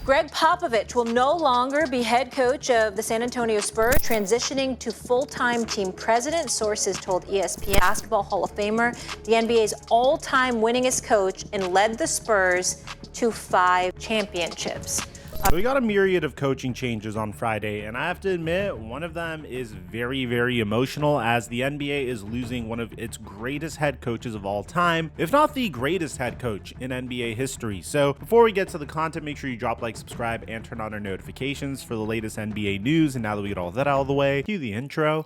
Gregg Popovich will no longer be head coach of the San Antonio Spurs, transitioning to full-time team president, sources told ESPN. Basketball Hall of Famer, the NBA's all-time winningest coach, and led the Spurs to 5 championships. So we got a myriad of coaching changes on Friday, and I have to admit, one of them is very, very emotional, as the NBA is losing one of its greatest head coaches of all time, if not the greatest head coach in NBA history. So before we get to the content, make sure you drop, like, subscribe, and turn on our notifications for the latest NBA news. And now that we get all that out of the way, cue the intro.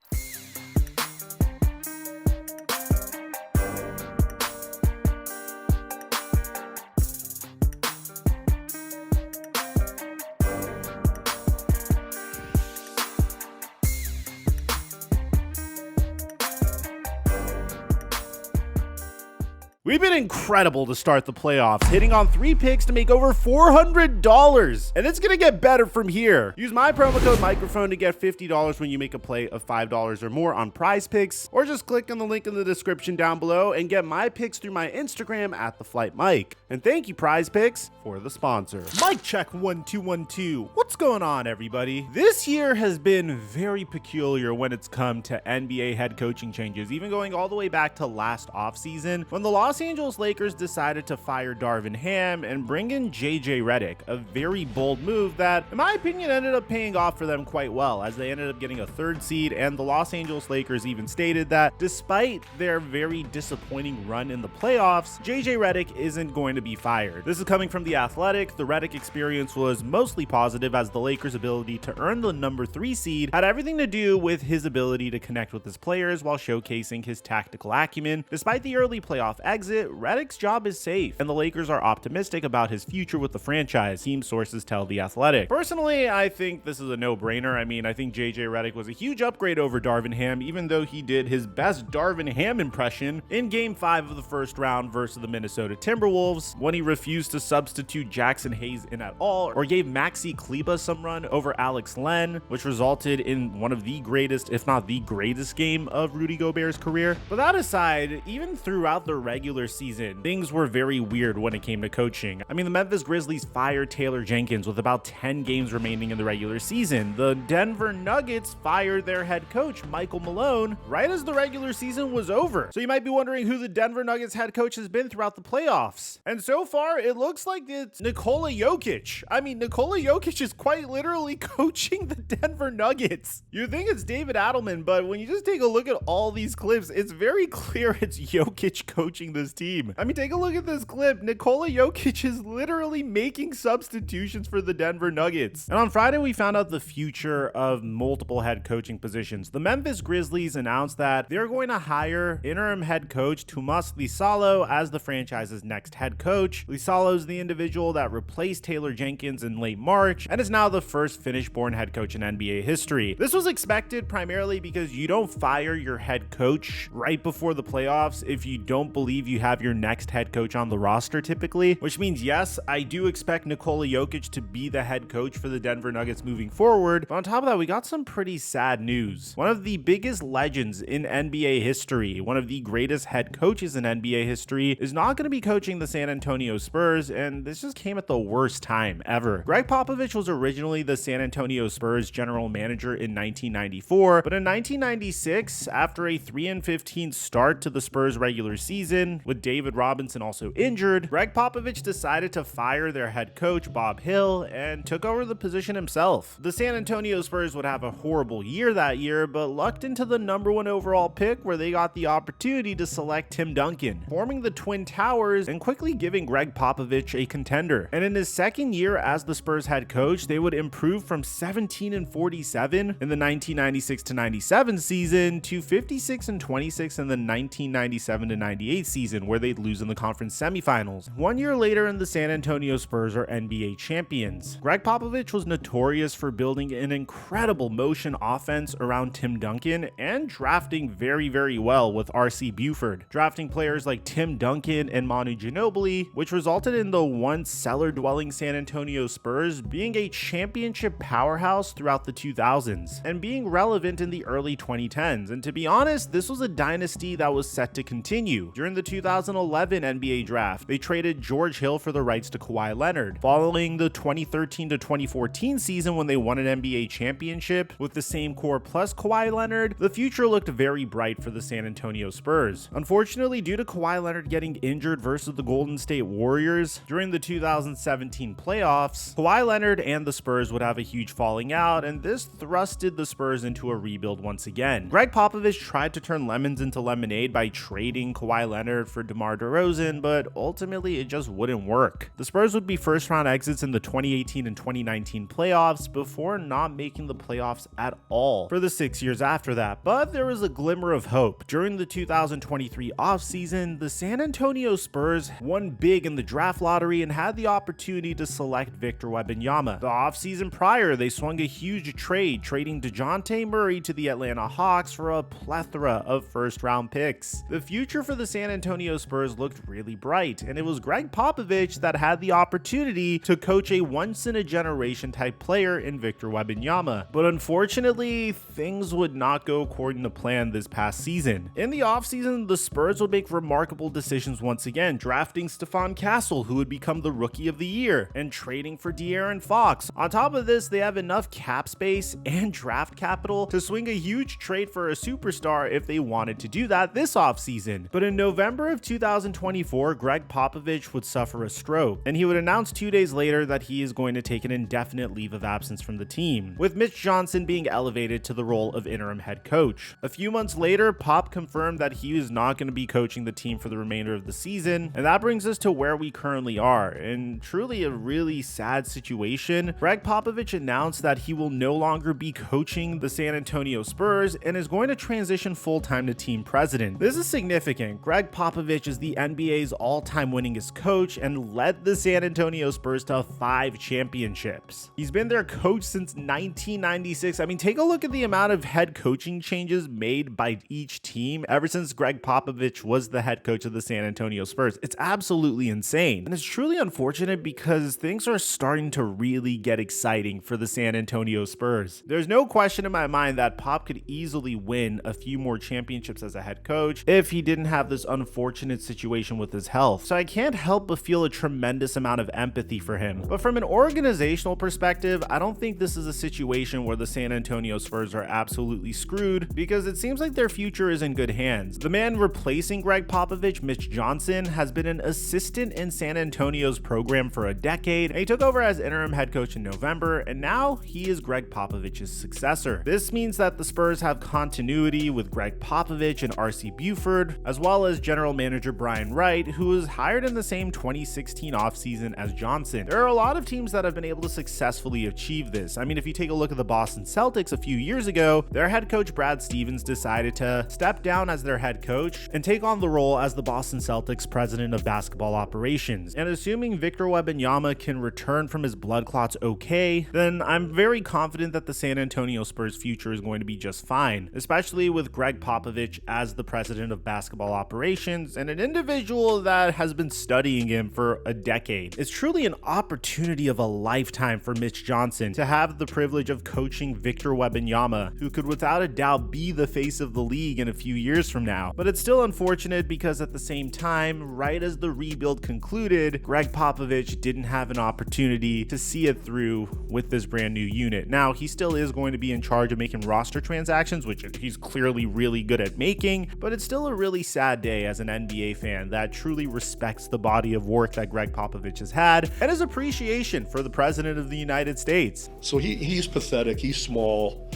We've been incredible to start the playoffs, hitting on 3 picks to make over $400, and it's gonna get better from here. Use my promo code microphone to get $50 when you make a play of $5 or more on Prize Picks, or just click on the link in the description down below and get my picks through my Instagram at TheFlightMike. And thank you, Prize Picks, for the sponsor. Mic check 1 2 1 2. What's going on, everybody? This year has been very peculiar when it's come to NBA head coaching changes, even going all the way back to last offseason when the Los Angeles Lakers decided to fire Darvin Ham and bring in JJ Redick, a very bold move that, in my opinion, ended up paying off for them quite well, as they ended up getting a 3rd seed, and the Los Angeles Lakers even stated that despite their very disappointing run in the playoffs, JJ Redick isn't going to be fired. This is coming from The Athletic. The Redick experience was mostly positive, as the Lakers' ability to earn the number 3 seed had everything to do with his ability to connect with his players while showcasing his tactical acumen. Despite the early playoff exit, Redick's job is safe, and the Lakers are optimistic about his future with the franchise, team sources tell The Athletic. Personally, I think this is a no-brainer. I mean, I think JJ Redick was a huge upgrade over Darvin Ham, even though he did his best Darvin Ham impression in Game 5 of the first round versus the Minnesota Timberwolves, when he refused to substitute Jackson Hayes in at all, or gave Maxi Kleber some run over Alex Len, which resulted in one of the greatest, if not the greatest, game of Rudy Gobert's career. But that aside, even throughout the regular season, things were very weird when it came to coaching. I mean, the Memphis Grizzlies fired Taylor Jenkins with about 10 games remaining in the regular season. The Denver Nuggets fired their head coach, Michael Malone, right as the regular season was over. So you might be wondering who the Denver Nuggets head coach has been throughout the playoffs. And so far, it looks like it's Nikola Jokic. I mean, Nikola Jokic is quite literally coaching the Denver Nuggets. You think it's David Adelman, but when you just take a look at all these clips, it's very clear it's Jokic coaching this team. I mean, take a look at this clip. Nikola Jokic is literally making substitutions for the Denver Nuggets. And on Friday, we found out the future of multiple head coaching positions. The Memphis Grizzlies announced that they're going to hire interim head coach Tomas Lisalo as the franchise's next head coach. Lisalo is the individual that replaced Taylor Jenkins in late March and is now the first Finnish-born head coach in NBA history. This was expected primarily because you don't fire your head coach right before the playoffs if you don't believe you have your next head coach on the roster typically, which means, yes, I do expect Nikola Jokic to be the head coach for the Denver Nuggets moving forward. But on top of that, we got some pretty sad news. One of the biggest legends in NBA history, one of the greatest head coaches in NBA history, is not going to be coaching the San Antonio Spurs, and this just came at the worst time ever. Gregg Popovich was originally the San Antonio Spurs general manager in 1994, but in 1996, after a 3-15 start to the Spurs regular season, with David Robinson also injured, Gregg Popovich decided to fire their head coach, Bob Hill, and took over the position himself. The San Antonio Spurs would have a horrible year that year, but lucked into the number 1 overall pick, where they got the opportunity to select Tim Duncan, forming the Twin Towers and quickly giving Gregg Popovich a contender. And in his second year as the Spurs head coach, they would improve from 17-47 in the 1996-97 season to 56-26 in the 1997-98 season, where they'd lose in the conference semifinals. 1 year later, and the San Antonio Spurs are NBA champions. Gregg Popovich was notorious for building an incredible motion offense around Tim Duncan and drafting very, very well with R.C. Buford, drafting players like Tim Duncan and Manu Ginobili, which resulted in the once cellar-dwelling San Antonio Spurs being a championship powerhouse throughout the 2000s and being relevant in the early 2010s. And to be honest, this was a dynasty that was set to continue. During the 2011 NBA draft, they traded George Hill for the rights to Kawhi Leonard. Following the 2013 to 2014 season when they won an NBA championship with the same core plus Kawhi Leonard, the future looked very bright for the San Antonio Spurs. Unfortunately, due to Kawhi Leonard getting injured versus the Golden State Warriors during the 2017 playoffs, Kawhi Leonard and the Spurs would have a huge falling out, and this thrusted the Spurs into a rebuild once again. Gregg Popovich tried to turn lemons into lemonade by trading Kawhi Leonard for DeMar DeRozan, but ultimately it just wouldn't work. The Spurs would be first round exits in the 2018 and 2019 playoffs before not making the playoffs at all for the 6 years after that. But there was a glimmer of hope. During the 2023 offseason, the San Antonio Spurs won big in the draft lottery and had the opportunity to select Victor Wembanyama. The offseason prior, they swung a huge trade, trading DeJounte Murray to the Atlanta Hawks for a plethora of first-round picks. The future for the San Antonio Spurs looked really bright, and it was Gregg Popovich that had the opportunity to coach a once-in-a-generation type player in Victor Wembanyama. But unfortunately, things would not go according to plan this past season. In the offseason, the Spurs would make remarkable decisions once again, drafting Stephon Castle, who would become the Rookie of the Year, and trading for De'Aaron Fox. On top of this, they have enough cap space and draft capital to swing a huge trade for a superstar if they wanted to do that this offseason. But in November of 2024, Gregg Popovich would suffer a stroke, and he would announce 2 days later that he is going to take an indefinite leave of absence from the team, with Mitch Johnson being elevated to the role of interim head coach. A few months later, Pop confirmed that he was not going to be coaching the team for the remainder of the season, and that brings us to where we currently are, and truly a really sad situation. Gregg Popovich announced that he will no longer be coaching the San Antonio Spurs and is going to transition full-time to team president. This is significant. Gregg Popovich is the NBA's all-time winningest coach and led the San Antonio Spurs to 5 championships. He's been their coach since 1996. I mean, take a look at the amount of head coaching changes made by each team ever since Gregg Popovich was the head coach of the San Antonio Spurs. It's absolutely insane. And it's truly unfortunate because things are starting to really get exciting for the San Antonio Spurs. There's no question in my mind that Pop could easily win a few more championships as a head coach if he didn't have this unfortunate situation with his health. So I can't help but feel a tremendous amount of empathy for him. But from an organizational perspective, I don't think this is a situation where the San Antonio Spurs are absolutely screwed, because it seems like their future is in good hands. The man replacing Gregg Popovich, Mitch Johnson, has been an assistant in San Antonio's program for a decade, and he took over as interim head coach in November, and now he is Gregg Popovich's successor. This means that the Spurs have continuity with Gregg Popovich and R.C. Buford, as well as general manager Brian Wright, who was hired in the same 2016 offseason as Johnson. There are a lot of teams that have been able to successfully achieve this. I mean, if you take a look at the Boston Celtics a few years ago, their head coach Brad Stevens decided to step down as their head coach and take on the role as the Boston Celtics president of basketball operations. And assuming Victor Wembanyama can return from his blood clots okay, then I'm very confident that the San Antonio Spurs future is going to be just fine, especially with Gregg Popovich as the president of basketball operations and an individual that has been studying him for a decade. It's truly an opportunity of a lifetime for Mitch Johnson to have the privilege of coaching Victor Wembanyama, who could without a doubt be the face of the league in a few years from now. But it's still unfortunate because at the same time, right as the rebuild concluded, Gregg Popovich didn't have an opportunity to see it through with this brand new unit. Now, he still is going to be in charge of making roster transactions, which he's clearly really good at making, but it's still a really sad day as an NBA fan that truly respects the body of work that Gregg Popovich has had and his appreciation for the president of the United States. So he's pathetic, he's small,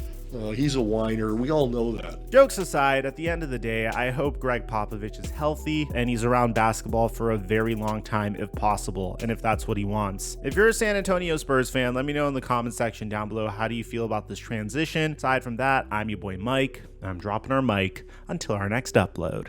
he's a whiner, we all know that. Jokes aside, at the end of the day, I hope Gregg Popovich is healthy and he's around basketball for a very long time if possible, and if that's what he wants. If you're a San Antonio Spurs fan, let me know in the comment section down below, how do you feel about this transition? Aside from that, I'm your boy Mike, and I'm dropping our mic until our next upload.